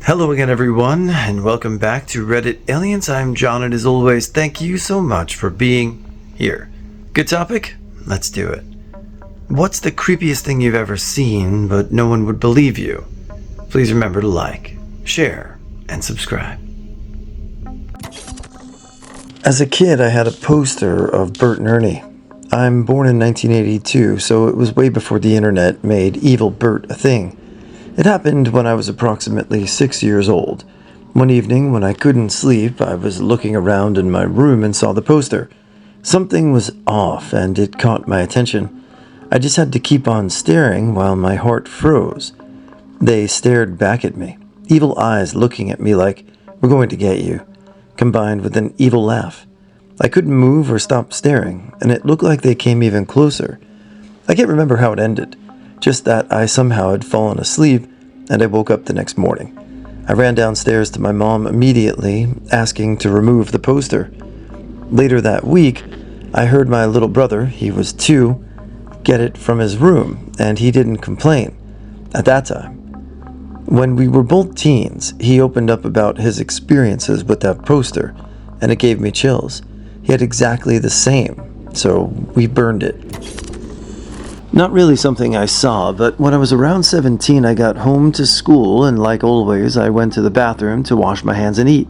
Hello again, everyone, and welcome back to Reddit Aliens. I'm John, and as always, thank you so much for being here. Good topic? Let's do it. What's the creepiest thing you've ever seen, but no one would believe you? Please remember to like, share, and subscribe. As a kid, I had a poster of Bert and Ernie. I'm born in 1982, so it was way before the internet made evil Bert a thing. It happened when I was approximately 6 years old. One evening, when I couldn't sleep, I was looking around in my room and saw the poster. Something was off, and it caught my attention. I just had to keep on staring while my heart froze. They stared back at me, evil eyes looking at me like, "We're going to get you," combined with an evil laugh. I couldn't move or stop staring, and it looked like they came even closer. I can't remember how it ended. Just that I somehow had fallen asleep, and I woke up the next morning. I ran downstairs to my mom immediately, asking to remove the poster. Later that week, I heard my little brother, he was 2, get it from his room, and he didn't complain at that time. When we were both teens, he opened up about his experiences with that poster, and it gave me chills. He had exactly the same, so we burned it. Not really something I saw, but when I was around 17, I got home to school, and like always, I went to the bathroom to wash my hands and eat.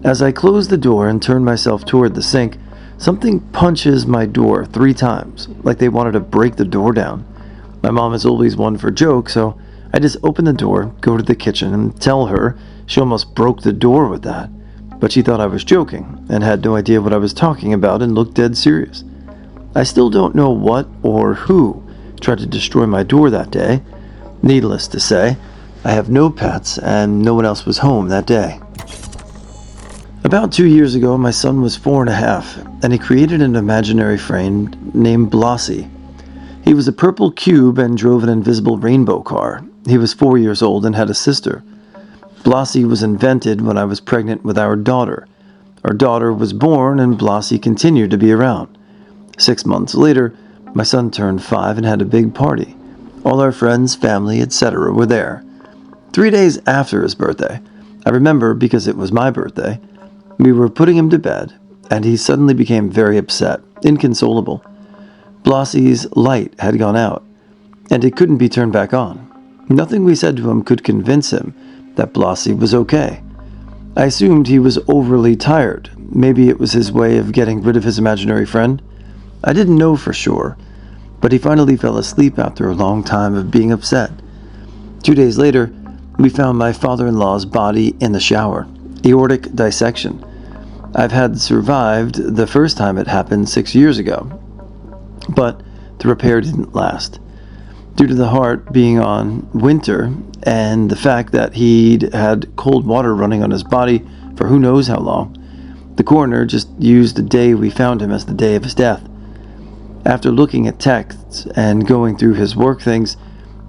As I closed the door and turned myself toward the sink, something punches my door 3 times, like they wanted to break the door down. My mom is always one for jokes, so I just open the door, go to the kitchen, and tell her she almost broke the door with that. But she thought I was joking, and had no idea what I was talking about, and looked dead serious. I still don't know what or who tried to destroy my door that day. Needless to say, I have no pets and no one else was home that day. About 2 years ago, my son was 4.5, and he created an imaginary friend named Blossy. He was a purple cube and drove an invisible rainbow car. He was 4 years old and had a sister. Blossy was invented when I was pregnant with our daughter. Our daughter was born, and Blossy continued to be around. 6 months later, my son turned 5 and had a big party. All our friends, family, etc. were there. 3 days after his birthday, I remember because it was my birthday, we were putting him to bed, and he suddenly became very upset, inconsolable. Blossy's light had gone out, and it couldn't be turned back on. Nothing we said to him could convince him that Blossy was okay. I assumed he was overly tired. Maybe it was his way of getting rid of his imaginary friend. I didn't know for sure, but he finally fell asleep after a long time of being upset. 2 days later, we found my father-in-law's body in the shower. Aortic dissection. I've had survived the first time it happened 6 years ago, but the repair didn't last. Due to the heart being on winter and the fact that he'd had cold water running on his body for who knows how long, the coroner just used the day we found him as the day of his death. After looking at texts and going through his work things,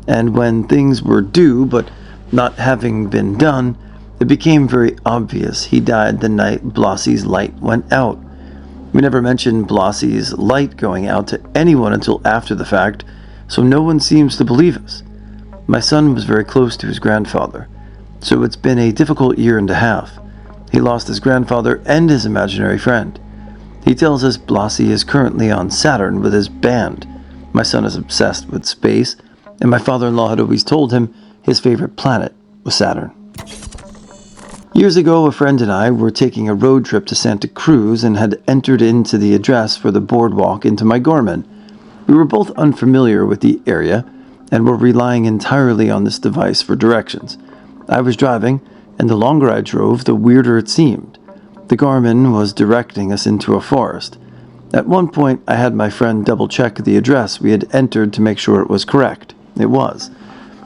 and when things were due but not having been done, it became very obvious he died the night Blossy's light went out. We never mentioned Blossy's light going out to anyone until after the fact, so no one seems to believe us. My son was very close to his grandfather, so it's been a difficult 1.5 years. He lost his grandfather and his imaginary friend. He tells us Blossy is currently on Saturn with his band. My son is obsessed with space, and my father-in-law had always told him his favorite planet was Saturn. Years ago, a friend and I were taking a road trip to Santa Cruz and had entered into the address for the boardwalk into my Garmin. We were both unfamiliar with the area and were relying entirely on this device for directions. I was driving, and the longer I drove, the weirder it seemed. The Garmin was directing us into a forest. At one point, I had my friend double-check the address we had entered to make sure it was correct. It was.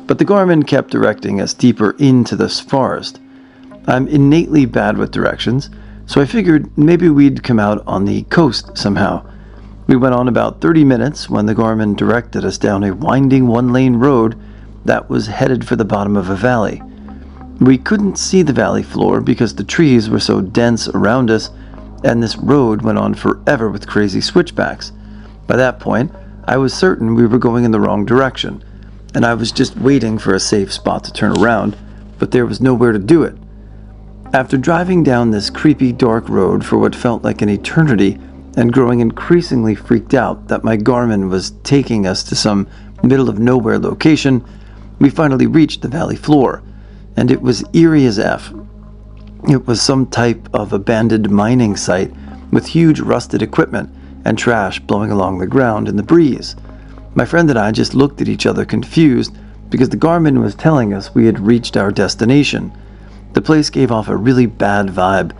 But the Garmin kept directing us deeper into this forest. I'm innately bad with directions, so I figured maybe we'd come out on the coast somehow. We went on about 30 minutes when the Garmin directed us down a winding 1-lane road that was headed for the bottom of a valley. We couldn't see the valley floor because the trees were so dense around us, and this road went on forever with crazy switchbacks. By that point, I was certain we were going in the wrong direction, and I was just waiting for a safe spot to turn around but there was nowhere to do it. After driving down this creepy dark road for what felt like an eternity and growing increasingly freaked out that my Garmin was taking us to some middle-of-nowhere location, we finally reached the valley floor, and it was eerie as F. It was some type of abandoned mining site with huge rusted equipment and trash blowing along the ground in the breeze. My friend and I just looked at each other confused because the Garmin was telling us we had reached our destination. The place gave off a really bad vibe.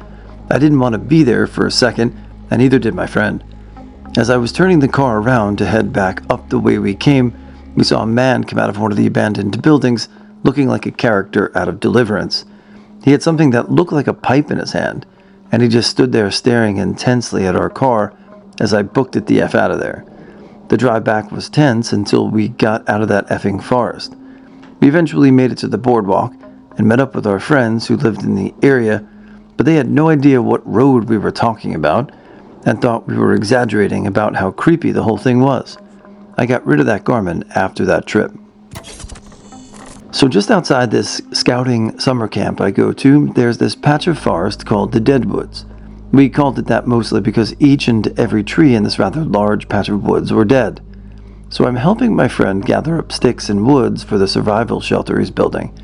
I didn't want to be there for a second, and neither did my friend. As I was turning the car around to head back up the way we came, we saw a man come out of one of the abandoned buildings looking like a character out of Deliverance. He had something that looked like a pipe in his hand, and he just stood there staring intensely at our car as I booked it the F out of there. The drive back was tense until we got out of that effing forest. We eventually made it to the boardwalk and met up with our friends who lived in the area, but they had no idea what road we were talking about and thought we were exaggerating about how creepy the whole thing was. I got rid of that Garmin after that trip. So just outside this scouting summer camp I go to, there's this patch of forest called the Deadwoods. We called it that mostly because each and every tree in this rather large patch of woods were dead. So I'm helping my friend gather up sticks and woods for the survival shelter he's building.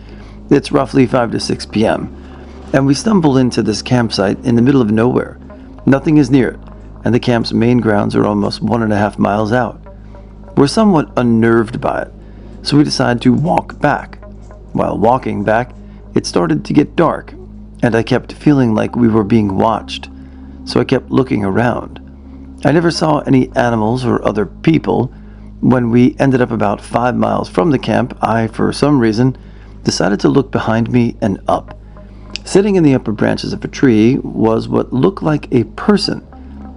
It's roughly 5 to 6 p.m., and we stumble into this campsite in the middle of nowhere. Nothing is near it, and the camp's main grounds are almost 1.5 miles out. We're somewhat unnerved by it, so we decide to walk back. While walking back, it started to get dark, and I kept feeling like we were being watched, so I kept looking around. I never saw any animals or other people. When we ended up about 5 miles from the camp, I, for some reason, decided to look behind me and up. Sitting in the upper branches of a tree was what looked like a person,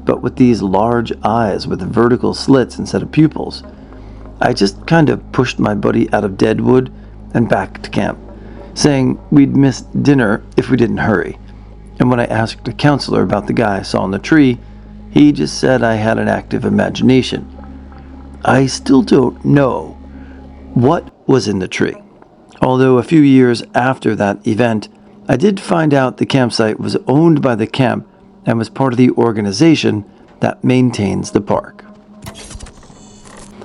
but with these large eyes with vertical slits instead of pupils. I just kind of pushed my buddy out of Deadwood and back to camp, saying we'd miss dinner if we didn't hurry. And when I asked a counselor about the guy I saw in the tree, he just said I had an active imagination. I still don't know what was in the tree, although a few years after that event, I did find out the campsite was owned by the camp and was part of the organization that maintains the park.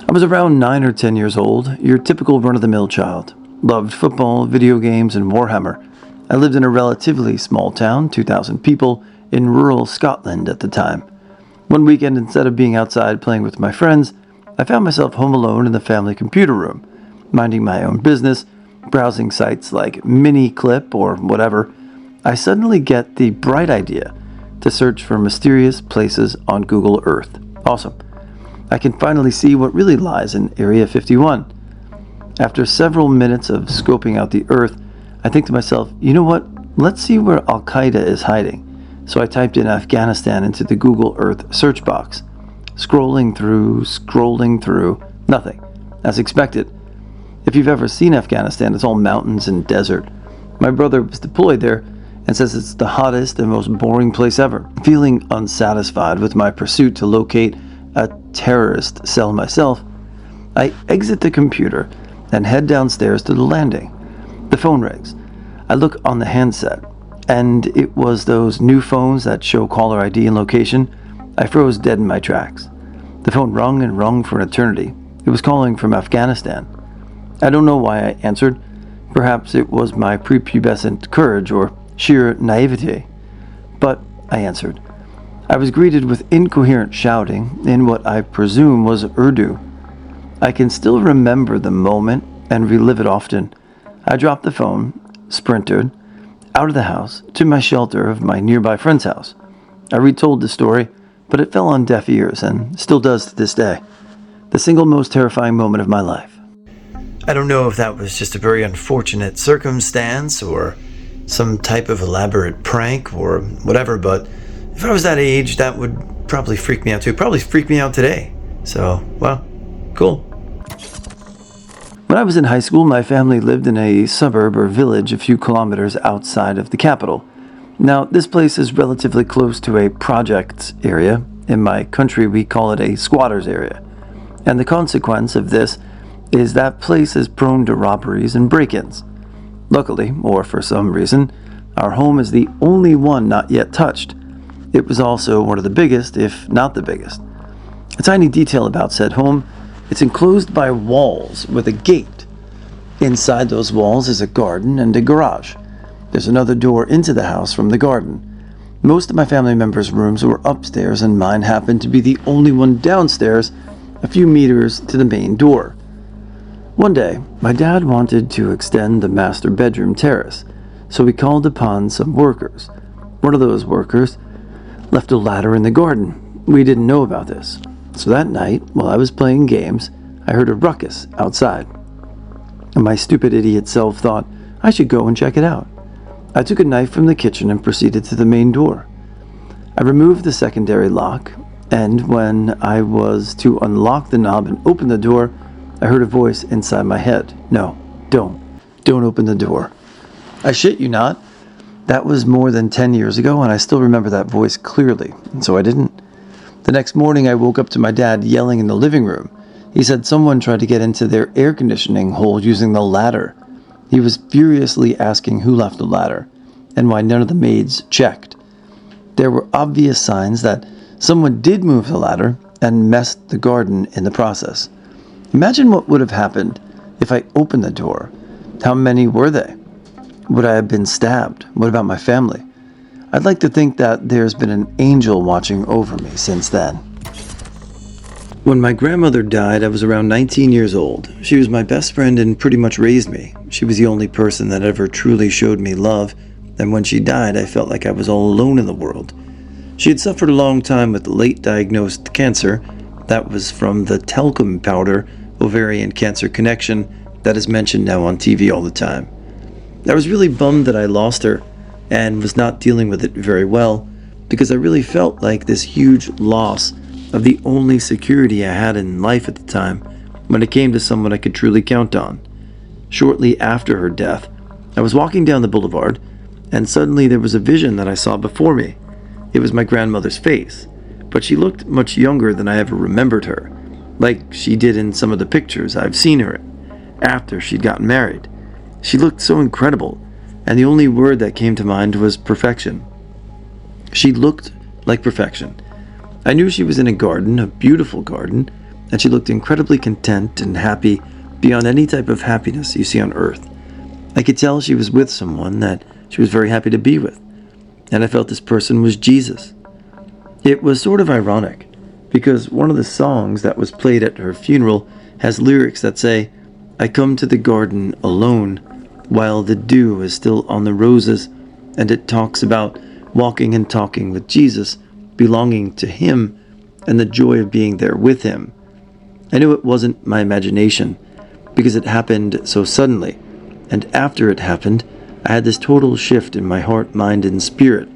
I was around 9 or 10 years old, your typical run-of-the-mill child. Loved football, video games, and Warhammer. I lived in a relatively small town, 2,000 people, in rural Scotland at the time. One weekend, instead of being outside playing with my friends, I found myself home alone in the family computer room, minding my own business, browsing sites like Miniclip or whatever. I suddenly get the bright idea to search for mysterious places on Google Earth. Awesome. I can finally see what really lies in Area 51. After several minutes of scoping out the Earth, I think to myself, you know what? Let's see where Al-Qaeda is hiding. So I typed in Afghanistan into the Google Earth search box. Scrolling through, nothing. As expected. If you've ever seen Afghanistan, it's all mountains and desert. My brother was deployed there and says it's the hottest and most boring place ever. Feeling unsatisfied with my pursuit to locate a terrorist cell myself, I exit the computer and head downstairs to the landing. The phone rings. I look on the handset, and it was those new phones that show caller ID and location. I froze dead in my tracks. The phone rung and rung for an eternity. It was calling from Afghanistan. I don't know why I answered. Perhaps it was my prepubescent courage or sheer naivete. But I answered. I was greeted with incoherent shouting in what I presume was Urdu. I can still remember the moment and relive it often. I dropped the phone, sprinted out of the house to my shelter of my nearby friend's house. I retold the story, but it fell on deaf ears and still does to this day. The single most terrifying moment of my life. I don't know if that was just a very unfortunate circumstance or some type of elaborate prank or whatever, but if I was that age, that would probably freak me out too. Probably freak me out today. So, well, cool. When I was in high school, my family lived in a suburb or village a few kilometers outside of the capital. Now, this place is relatively close to a projects area. In my country, we call it a squatters area. And the consequence of this is that place is prone to robberies and break-ins. Luckily, or for some reason, our home is the only one not yet touched. It was also one of the biggest, if not the biggest. A tiny detail about said home: it's enclosed by walls with a gate. Inside those walls is a garden and a garage. There's another door into the house from the garden. Most of my family members' rooms were upstairs, and mine happened to be the only one downstairs, a few meters to the main door. One day, my dad wanted to extend the master bedroom terrace, so we called upon some workers. One of those workers left a ladder in the garden. We didn't know about this. So that night, while I was playing games, I heard a ruckus outside. And my stupid idiot self thought I should go and check it out. I took a knife from the kitchen and proceeded to the main door. I removed the secondary lock, and when I was to unlock the knob and open the door, I heard a voice inside my head. No, don't open the door. I shit you not. That was more than 10 years ago, and I still remember that voice clearly, and so I didn't. The next morning, I woke up to my dad yelling in the living room. He said someone tried to get into their air conditioning hole using the ladder. He was furiously asking who left the ladder, and why none of the maids checked. There were obvious signs that someone did move the ladder and messed the garden in the process. Imagine what would have happened if I opened the door. How many were they? Would I have been stabbed? What about my family? I'd like to think that there's been an angel watching over me since then. When my grandmother died, I was around 19 years old. She was my best friend and pretty much raised me. She was the only person that ever truly showed me love, and when she died, I felt like I was all alone in the world. She had suffered a long time with late diagnosed cancer. That was from the talcum powder ovarian cancer connection that is mentioned now on TV all the time. I was really bummed that I lost her and was not dealing with it very well, because I really felt like this huge loss of the only security I had in life at the time when it came to someone I could truly count on. Shortly after her death, I was walking down the boulevard, and suddenly there was a vision that I saw before me. It was my grandmother's face, but she looked much younger than I ever remembered her, like she did in some of the pictures I've seen her in, after she'd gotten married. She looked so incredible, and the only word that came to mind was perfection. She looked like perfection. I knew she was in a garden, a beautiful garden, and she looked incredibly content and happy beyond any type of happiness you see on earth. I could tell she was with someone that she was very happy to be with, and I felt this person was Jesus. It was sort of ironic, because one of the songs that was played at her funeral has lyrics that say, "I come to the garden alone, while the dew is still on the roses," and it talks about walking and talking with Jesus, belonging to him, and the joy of being there with him. I knew it wasn't my imagination, because it happened so suddenly, and after it happened, I had this total shift in my heart, mind, and spirit.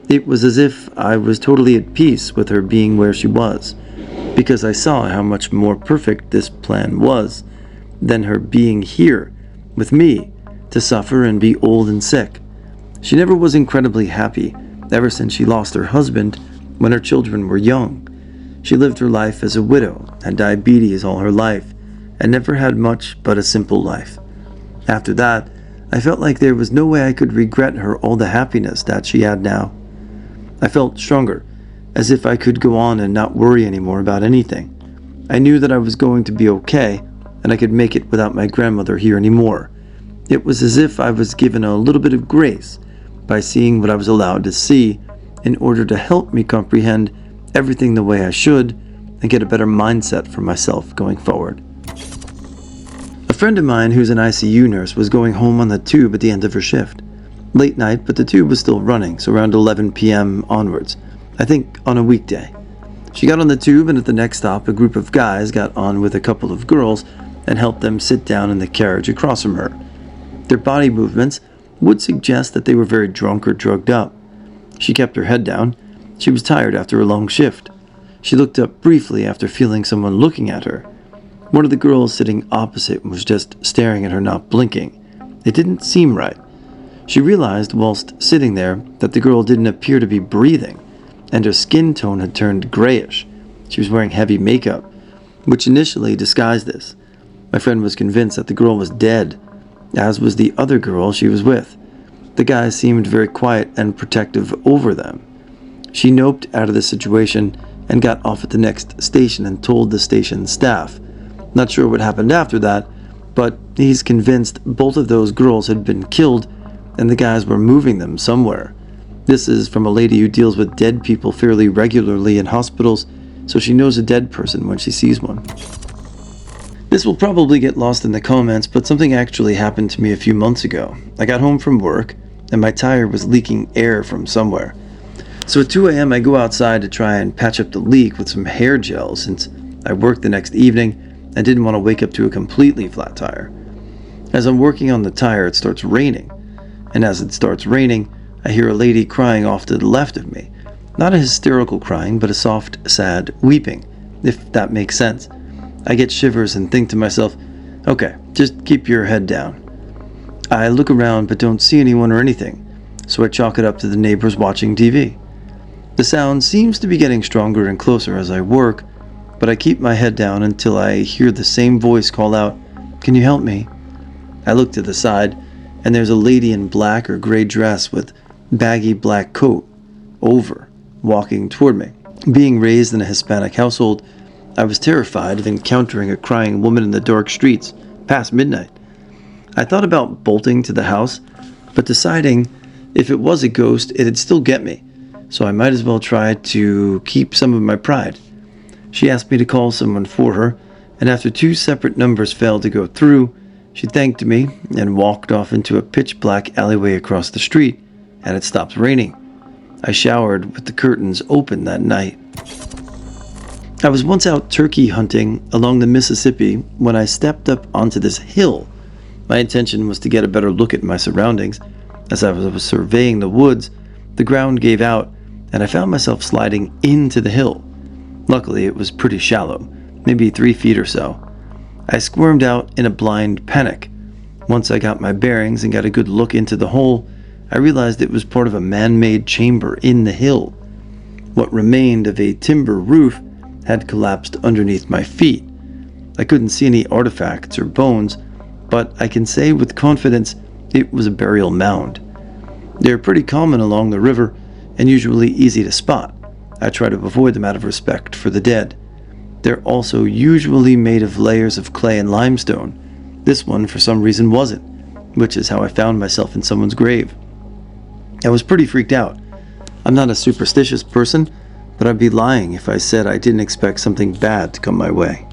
It was as if I was totally at peace with her being where she was, because I saw how much more perfect this plan was than her being here with me to suffer and be old and sick. She never was incredibly happy ever since she lost her husband when her children were young. She lived her life as a widow, had diabetes all her life, and never had much but a simple life. After that, I felt like there was no way I could regret her all the happiness that she had now. I felt stronger, as if I could go on and not worry anymore about anything. I knew that I was going to be okay, and I could make it without my grandmother here anymore. It was as if I was given a little bit of grace by seeing what I was allowed to see, in order to help me comprehend everything the way I should and get a better mindset for myself going forward. A friend of mine who's an ICU nurse was going home on the tube at the end of her shift. Late night, but the tube was still running, so around 11 p.m. onwards, I think on a weekday. She got on the tube, and at the next stop, a group of guys got on with a couple of girls and helped them sit down in the carriage across from her. Their body movements would suggest that they were very drunk or drugged up. She kept her head down. She was tired after a long shift. She looked up briefly after feeling someone looking at her. One of the girls sitting opposite was just staring at her, not blinking. It didn't seem right. She realized whilst sitting there that the girl didn't appear to be breathing, and her skin tone had turned grayish. She was wearing heavy makeup, which initially disguised this. My friend was convinced that the girl was dead. as was the other girl she was with. The guy seemed very quiet and protective over them. She noped out of the situation and got off at the next station and told the station staff. Not sure what happened after that, but he's convinced both of those girls had been killed and the guys were moving them somewhere. This is from a lady who deals with dead people fairly regularly in hospitals, so she knows a dead person when she sees one. This will probably get lost in the comments, but something actually happened to me a few months ago. I got home from work, and my tire was leaking air from somewhere. So at 2 a.m. I go outside to try and patch up the leak with some hair gel since I worked the next evening and didn't want to wake up to a completely flat tire. As I'm working on the tire, it starts raining. And as it starts raining, I hear a lady crying off to the left of me. Not a hysterical crying, but a soft, sad weeping, if that makes sense. I get shivers and think to myself, okay, just keep your head down. I look around but don't see anyone or anything, so I chalk it up to the neighbors watching TV. The sound seems to be getting stronger and closer as I work, but I keep my head down until I hear the same voice call out, "Can you help me?" I look to the side, and there's a lady in black or gray dress with baggy black coat over, walking toward me. Being raised in a Hispanic household, I was terrified of encountering a crying woman in the dark streets past midnight. I thought about bolting to the house, but deciding if it was a ghost, it'd still get me, so I might as well try to keep some of my pride. She asked me to call someone for her, and after 2 separate numbers failed to go through, she thanked me and walked off into a pitch-black alleyway across the street, and it stopped raining. I showered with the curtains open that night. I was once out turkey hunting along the Mississippi when I stepped up onto this hill. My intention was to get a better look at my surroundings. As I was surveying the woods, the ground gave out, and I found myself sliding into the hill. Luckily, it was pretty shallow, maybe 3 feet or so. I squirmed out in a blind panic. Once I got my bearings and got a good look into the hole, I realized it was part of a man-made chamber in the hill. What remained of a timber roof had collapsed underneath my feet. I couldn't see any artifacts or bones, but I can say with confidence it was a burial mound. They're pretty common along the river and usually easy to spot. I try to avoid them out of respect for the dead. They're also usually made of layers of clay and limestone. This one, for some reason, wasn't, which is how I found myself in someone's grave. I was pretty freaked out. I'm not a superstitious person, but I'd be lying if I said I didn't expect something bad to come my way.